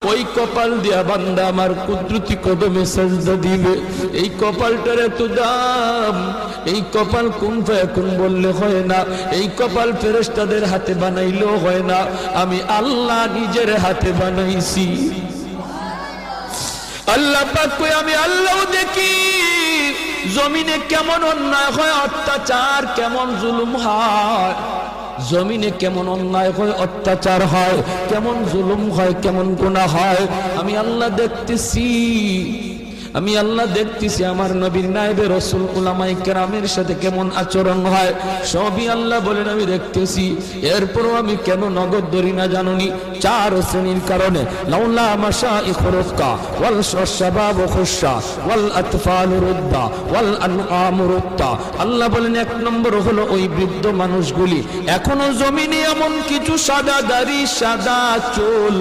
ওই কপাল দিয়া বান্দা আমার কুদরতি কদমে সাজদা দিবে। এই কপালটার এত দাম, এই কপাল কুন ফায়াকুন বললে হয় না, এই কপাল ফেরেশতাদের হাতে বানাইলেও হয় না, আমি আল্লাহ নিজের হাতে বানাইছি। আল্লাহ পাক কই আমি আল্লাহও দেখি জমিনে কেমন অন্যায় হয়, অত্যাচার কেমন জুলুম হয়, জমিনে কেমন অন্যায় হয়, অত্যাচার হয়, কেমন জুলুম হয়, কেমন গুনাহ হয়, আমি আল্লাহ দেখতেছি। আমি আল্লাহ দেখতেছি আমার নবীর নায়েবে রাসূল উলামায়ে কেরামের সাথে কেমন আচরণ হয়, সবই আল্লাহ বলেন আমি দেখতেছি। এরপরও আমি কেন নগদ ধরি না জানুনি? চার শ্রেণীর কারণে। লাউলা মাশাইখ রুক্কা ওয়াল শাবাব খুশা ওয়াল আতফাল রুদ্দা ওয়াল আনআম রুত্তা। আল্লাহ বলেন এক নম্বর হলো ওই বৃদ্ধ মানুষগুলি এখনো জমিনে এমন কিছু সাদা দাড়ি সাদা চুল